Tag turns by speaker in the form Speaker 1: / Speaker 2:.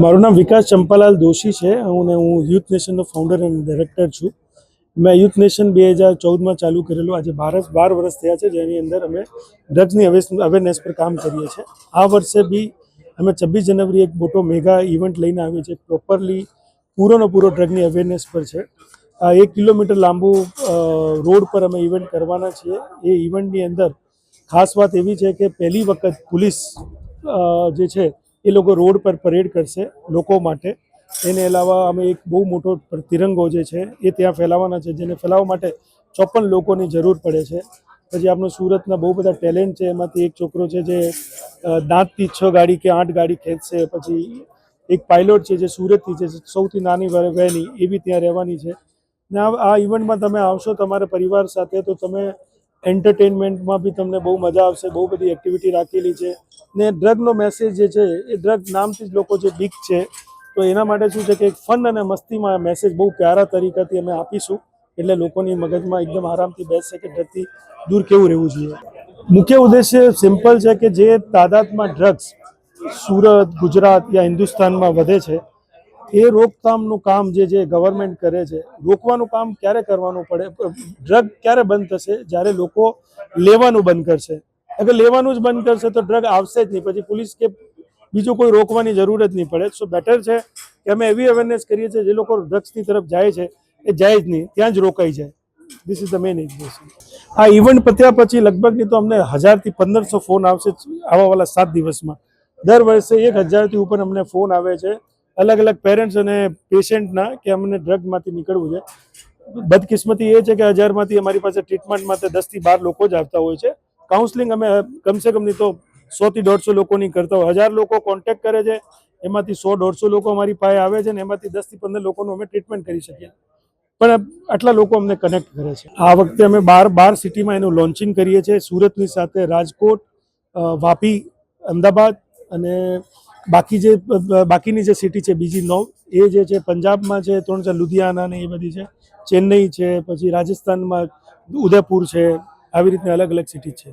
Speaker 1: મારું નામ વિકાસ ચંપાલાલ દોશી છે અને હું યુથ નેશનનો ફાઉન્ડર અને ડાયરેક્ટર છું. મેં યુથ નેશન 2014માં ચાલુ કરેલું. આજે 12 વર્ષ થયા છે, જેની અંદર અમે ડ્રગ્સની અવેરનેસ પર કામ કરીએ છીએ. આ વર્ષે બી અમે 26 જનવરી એક મોટો મેગા ઇવેન્ટ લઈને આવીએ છીએ. પ્રોપરલી પૂરો ડ્રગની અવેરનેસ પર છે. આ 1 કિલોમીટર લાંબુ રોડ પર અમે ઇવેન્ટ કરવાના છીએ. એ ઇવેન્ટની અંદર ખાસ વાત એવી છે કે પહેલી વખત પોલીસ જે છે એ લોકો રોડ પર પરેડ કરશે લોકો માટે. એને અલાવા અમે એક બહુ મોટો તિરંગો જે છે એ ત્યાં ફેલાવવાના છે, જેને ફેલાવવા માટે 54 લોકોની જરૂર પડે છે. પછી આપણો સુરતના બહુ બધા ટેલેન્ટ છે. એમાંથી એક છોકરો છે જે દાંતથી 6 ગાડી કે 8 ગાડી ખેંચશે. પછી એક પાયલોટ છે જે સુરતથી છે, સૌથી નાની વયની, એ બી ત્યાં રહેવાની છે. ને આ ઇવેન્ટમાં તમે આવશો તમારા પરિવાર સાથે તો તમે એન્ટરટેનમેન્ટમાં બી તમને બહુ મજા આવશે. બહુ બધી એક્ટિવિટી રાખેલી છે. ને ડ્રગનો મેસેજ જે છે એ ડ્રગ નામથી જ લોકો જે બીક છે, તો એના માટે શું છે કે એક ફન અને મસ્તીમાં મેસેજ બહુ પ્યારા તરીકાથી અમે આપીશું, એટલે લોકોની મગજમાં એકદમ આરામથી બેસશે કે ડ્રગથી દૂર કેવું રહેવું જોઈએ. મુખ્ય ઉદ્દેશ્ય સિમ્પલ છે કે જે તાદાદમાં ડ્રગ્સ સુરત, ગુજરાત યા હિન્દુસ્તાનમાં વધે છે, એ રોકથામનું કામ જે ગવર્મેન્ટ કરે છે. રોકવાનું કામ ક્યારે કરવાનું પડે? ડ્રગ ક્યારે બંધ થશે? જ્યારે લોકો લેવાનું બંધ કરશે. અગર લેવાનું જ બંધ કરશે તો ડ્રગ આવશે જ નહીં. પછી પોલીસ કે બીજું કોઈ રોકવાની જરૂર જ નહીં પડે. સો બેટર છે કે અમે એવી અવેરનેસ કરીએ છીએ જે લોકો ડ્રગ્સની તરફ જાય છે એ જાય જ નહીં, ત્યાં જ રોકાઈ જાય. This is the main intention. આ ઇવેન્ટ પત્યા પછી લગભગ તો અમને 1000 થી 1500 ફોન આવશે આવાવાળા 7 દિવસમાં. દર વર્ષે 1000 થી ઉપર અમને ફોન આવે છે અલગ અલગ પેરેન્ટ્સ અને પેશન્ટના કે અમને ડ્રગમાંથી નીકળવું છે. બદકિસ્મતી એ છે કે 1000માંથી અમારી પાસે ટ્રીટમેન્ટ માટે 10 થી 12 લોકો જ આવતા હોય છે. કાઉન્સલિંગ અમે કમસે કમ નહીં તો 100 થી 150 લોકોની કરતા હોય. 1000 લોકો કોન્ટેક્ટ કરે છે, એમાંથી 100-150 લોકો અમારી પાસે આવે છે, ને એમાંથી 10 થી 15 લોકોનું અમે ટ્રીટમેન્ટ કરી શકીએ. પણ આટલા લોકો અમને કનેક્ટ કરે છે. આ વખતે અમે 12 સિટીમાં એનું લોન્ચિંગ કરીએ છીએ. સુરતની સાથે રાજકોટ, વાપી, અમદાવાદ અને બાકીની જે સિટી છે બીજી 9, એ જે છે પંજાબમાં છે 3-4, લુધિયાના ને એ બધી છે, ચેન્નઈ છે, પછી રાજસ્થાનમાં ઉદયપુર છે, આવી રીતના અલગ અલગ સિટી છે.